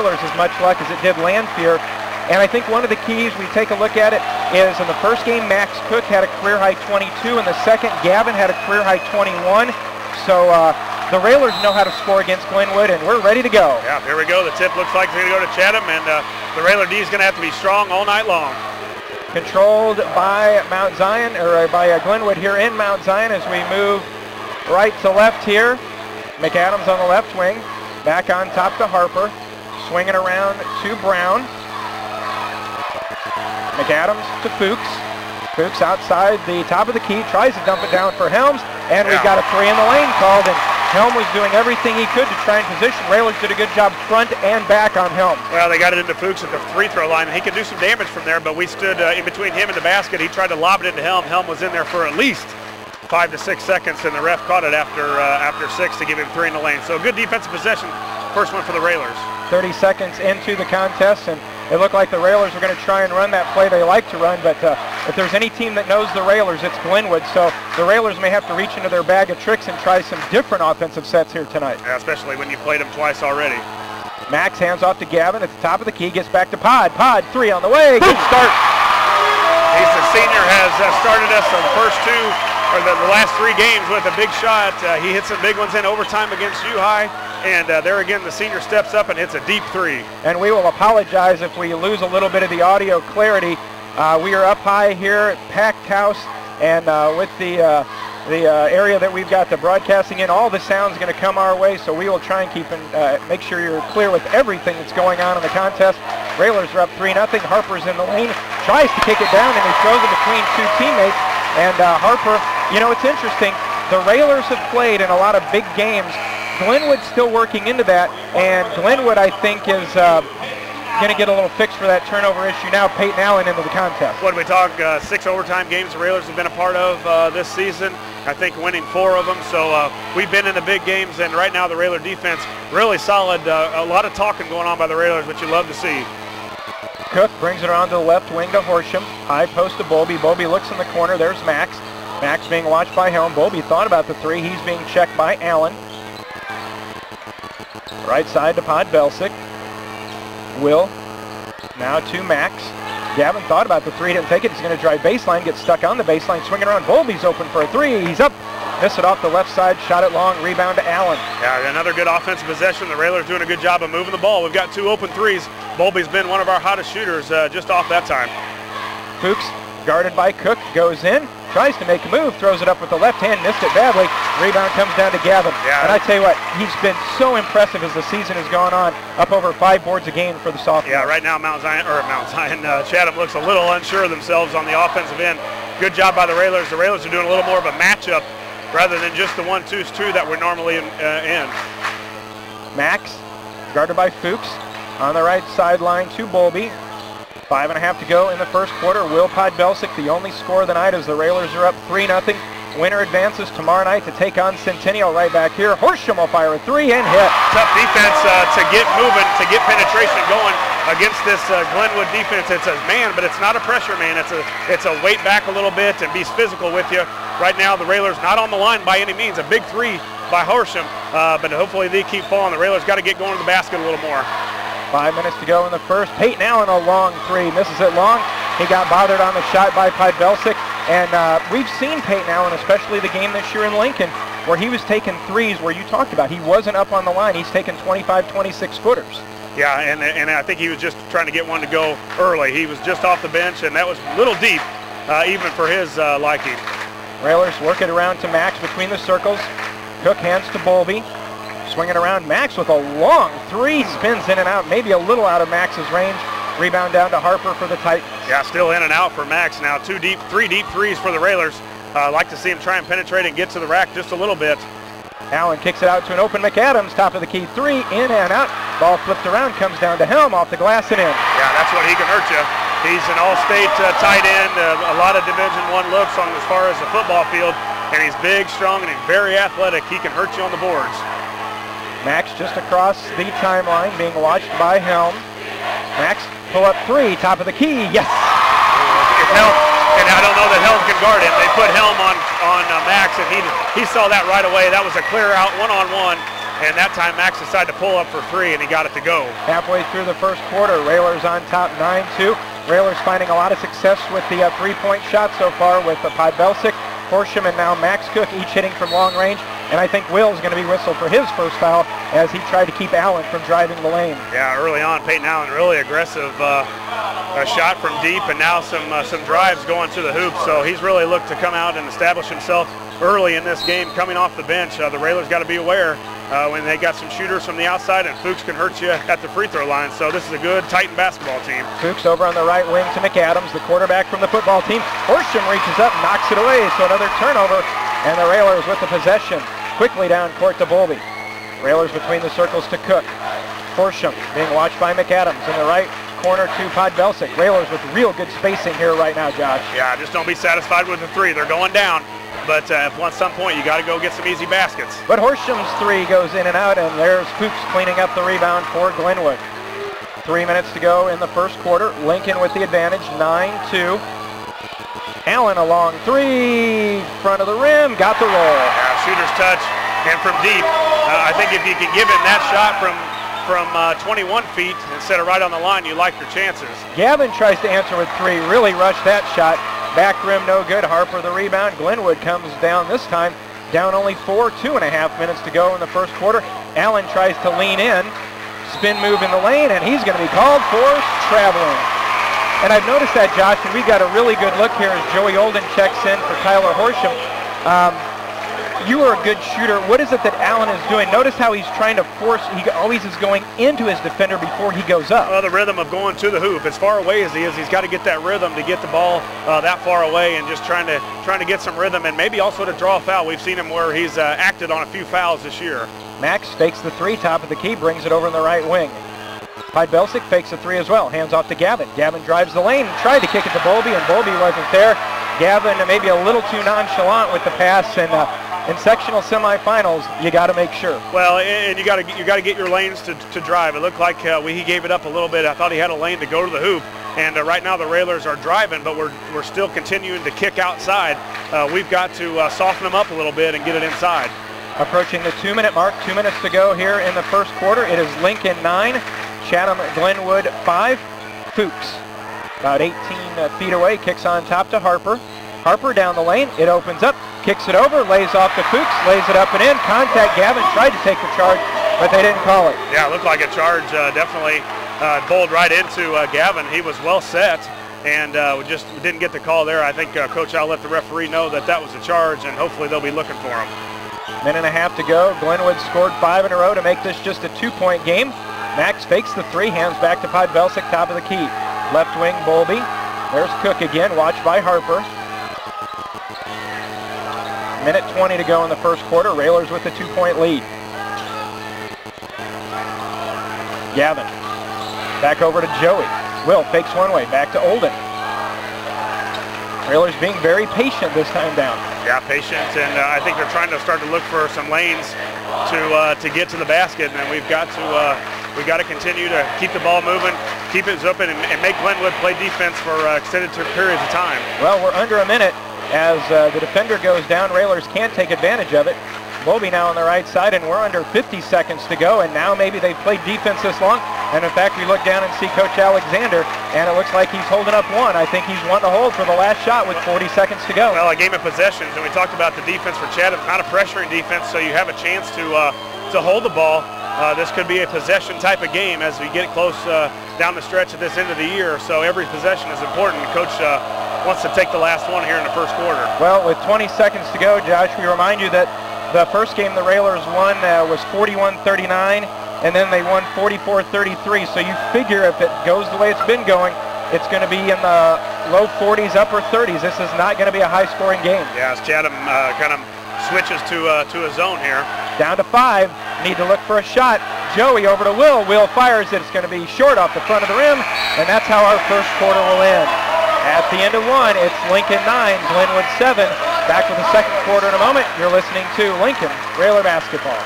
Railers as much luck as it did Lanphier. And I think one of the keys, we take a look at it, is in the first game, Max Cook had a career-high 22. In the second, Gavin had a career-high 21. So the Railers know how to score against Glenwood, and we're ready to go. Yeah, here we go. The tip looks like it's going to go to Chatham, and the Railer D is going to have to be strong all night long. Controlled by Mount Zion, or by Glenwood here in Mount Zion as we move right to left here. McAdams on the left wing, back on top to Harper, swinging around to Brown. McAdams to Fuchs. Fuchs outside the top of the key, tries to dump it down for Helms, and we've got a 3 in the lane called, and Helm was doing everything he could to try and position. Railers did a good job front and back on Helm. Well, they got it into Fuchs at the free throw line, and he could do some damage from there, but we stood in between him and the basket. He tried to lob it into Helm. Helm was in there for at least 5 to 6 seconds, and the ref caught it after 6 to give him 3 in the lane. So good defensive possession, first one for the Railers. 30 seconds into the contest, and it looked like the Railers were going to try and run that play they like to run, but if there's any team that knows the Railers, it's Glenwood. So the Railers may have to reach into their bag of tricks and try some different offensive sets here tonight. Yeah, especially when you played them twice already. Max hands off to Gavin at the top of the key, gets back to Pod. Pod, 3 on the way, good start. He's the senior, has started us on the first 2, or the last 3 games with a big shot. He hit some big ones in overtime against U-High. And there again, the senior steps up and hits a deep 3. And we will apologize if we lose a little bit of the audio clarity. We are up high here, packed house, and with the area that we've got the broadcasting in, all the sound's going to come our way, so we will try and make sure you're clear with everything that's going on in the contest. Railers are up 3-0. Harper's in the lane, tries to kick it down, and he throws it between 2 teammates. And Harper, you know, it's interesting. The Railers have played in a lot of big games. Glenwood's still working into that, and Glenwood, I think, is going to get a little fix for that turnover issue now. Peyton Allen into the contest. What did we talk? 6 overtime games the Railers have been a part of this season. I think winning 4 of them. So we've been in the big games, and right now the Railer defense really solid. A lot of talking going on by the Railers, which you love to see. Cook brings it around to the left wing to Horsham. High post to Bowlby. Bowlby looks in the corner. There's Max. Max being watched by Helm. Bowlby thought about the 3. He's being checked by Allen. Right side to Pod Belsick. Will now to Max. Gavin thought about the 3, didn't take it. He's going to drive baseline, get stuck on the baseline, swinging around. Bowlby's open for a 3. He's up. Miss it off the left side, shot it long, rebound to Allen. Yeah, another good offensive possession. The Railers doing a good job of moving the ball. We've got 2 open 3s. Bowlby's been one of our hottest shooters just off that time. Fuchs, guarded by Cook, goes in, tries to make a move, throws it up with the left hand, missed it badly. Rebound comes down to Gavin. Yeah. And I tell you what, he's been so impressive as the season has gone on, up over 5 boards a game for the sophomore. Yeah, right now Chatham looks a little unsure of themselves on the offensive end. Good job by the Railers. The Railers are doing a little more of a matchup rather than just the 1-2s that we're normally in. Max, guarded by Fuchs, on the right sideline to Bowlby. 5.5 to go in the first quarter. Will Podbelsic, the only score of the night, as the Railers are up 3-0. Winner advances tomorrow night to take on Centennial right back here. Horsham will fire a 3 and hit. Tough defense to get moving, to get penetration going against this Glenwood defense. It's a man, but it's not a pressure man. It's a wait back a little bit and be physical with you. Right now, the Railers not on the line by any means. A big 3 by Horsham, but hopefully they keep falling. The Railers got to get going to the basket a little more. 5 minutes to go in the first. Peyton Allen, a long 3, misses it long. He got bothered on the shot by Podbelsic. And we've seen Peyton Allen, especially the game this year in Lincoln, where he was taking 3s where you talked about. He wasn't up on the line. He's taken 25, 26-footers. Yeah, and I think he was just trying to get one to go early. He was just off the bench, and that was a little deep, even for his liking. Railers work it around to Max between the circles. Cook hands to Bowlby. Swinging around, Max with a long 3, spins in and out, maybe a little out of Max's range. Rebound down to Harper for the Titans. Yeah, still in and out for Max now. 3 deep 3s for the Railers. Like to see him try and penetrate and get to the rack just a little bit. Allen kicks it out to an open McAdams, top of the key 3, in and out. Ball flipped around, comes down to Helm, off the glass and in. Yeah, that's what he can hurt you. He's an all-state tight end, a lot of Division I looks on as far as the football field, and he's big, strong, and he's very athletic. He can hurt you on the boards. Max just across the timeline, being watched by Helm. Max, pull up 3, top of the key, yes! Helm, and I don't know that Helm can guard him. They put Helm on Max, and he saw that right away. That was a clear out, one-on-one. and that time Max decided to pull up for 3, and he got it to go. Halfway through the first quarter, Railers on top 9-2. Railers finding a lot of success with the 3-point shot so far with Podbelsic, Horsham, and now Max Cook each hitting from long range. And I think Will's going to be whistled for his first foul as he tried to keep Allen from driving the lane. Yeah, early on, Peyton Allen really aggressive shot from deep, and now some drives going to the hoop. So he's really looked to come out and establish himself early in this game coming off the bench. The Railers got to be aware when they got some shooters from the outside, and Fuchs can hurt you at the free throw line. So this is a good Titan basketball team. Fuchs over on the right wing to McAdams, the quarterback from the football team. Horsham reaches up, knocks it away, so another turnover, and the Railers with the possession. Quickly down court to Bowlby. Railers between the circles to Cook. Horsham being watched by McAdams in the right corner to Podbelsic. Railers with real good spacing here right now, Josh. Yeah, just don't be satisfied with the 3. They're going down. But at some point, you got to go get some easy baskets. But Horsham's 3 goes in and out, and there's Fuchs cleaning up the rebound for Glenwood. 3 minutes to go in the first quarter. Lincoln with the advantage, 9-2. Allen a long 3, front of the rim, got the roll. Yeah, shooter's touch, and from deep. I think if you can give him that shot from 21 feet instead of right on the line, you like your chances. Gavin tries to answer with 3, really rushed that shot. Back rim no good, Harper the rebound. Glenwood comes down this time, down only 4, 2.5 minutes to go in the first quarter. Allen tries to lean in, spin move in the lane, and he's going to be called for traveling. And I've noticed that, Josh, and we've got a really good look here as Joey Olden checks in for Tyler Horsham. You are a good shooter. What is it that Allen is doing? Notice how he's trying to force, he always is going into his defender before he goes up. Well, the rhythm of going to the hoop. As far away as he is, he's got to get that rhythm to get the ball that far away, and just trying to get some rhythm, and maybe also to draw a foul. We've seen him where he's acted on a few fouls this year. Max fakes the 3, top of the key, brings it over in the right wing. Podbelsic fakes the 3 as well, hands off to Gavin. Gavin drives the lane, tried to kick it to Bowlby, and Bowlby wasn't there. Gavin maybe a little too nonchalant with the pass, and in sectional semifinals, you got to make sure. Well, and you got to get your lanes to drive. It looked like he gave it up a little bit. I thought he had a lane to go to the hoop, and right now the Railers are driving, but we're still continuing to kick outside. We've got to soften them up a little bit and get it inside. Approaching the 2-minute mark, 2 minutes to go here in the first quarter. It is Lincoln 9, Chatham Glenwood 5. Fuchs about 18 feet away, kicks on top to Harper. Harper down the lane, it opens up, kicks it over, lays off to Fuchs, lays it up and in. Contact, Gavin tried to take the charge, but they didn't call it. Yeah, it looked like a charge, definitely bowled right into Gavin. He was well set, and just didn't get the call there. I think Coach Al let the referee know that was a charge, and hopefully they'll be looking for him. Minute and a half to go. Glenwood scored 5 in a row to make this just a 2-point game. Max fakes the 3, hands back to Podbelsic, top of the key. Left wing, Bowlby. There's Cook again, watched by Harper. Minute 20 to go in the first quarter. Railers with a 2-point lead. Gavin. Back over to Joey. Will fakes one way, back to Olden. Railers being very patient this time down. Yeah, patient, and I think they're trying to start to look for some lanes to get to the basket, and we've got to continue to keep the ball moving, keep it open, and make Glenwood play defense for extended periods of time. Well, we're under a minute as the defender goes down. Railers can't take advantage of it. Bowlby now on the right side, and we're under 50 seconds to go, and now maybe they've played defense this long. And in fact, we look down and see Coach Alexander, and it looks like he's holding up one. I think he's wanting to hold for the last shot with 40 seconds to go. Well, a game of possessions, and we talked about the defense for Chatham, not a pressuring defense, so you have a chance to hold the ball. This could be a possession type of game as we get close down the stretch at this end of the year, so every possession is important. Coach wants to take the last one here in the first quarter. Well, with 20 seconds to go, Josh, we remind you that the first game the Railers won was 41-39, and then they won 44-33. So you figure if it goes the way it's been going, it's going to be in the low 40s, upper 30s. This is not going to be a high-scoring game. Yeah, as Chatham kind of switches to a zone here. Down to 5. Need to look for a shot. Joey over to Will. Will fires it. It's going to be short off the front of the rim, and that's how our first quarter will end. At the end of 1, it's Lincoln 9, Glenwood 7. Back with the second quarter in a moment. You're listening to Lincoln Railer Basketball.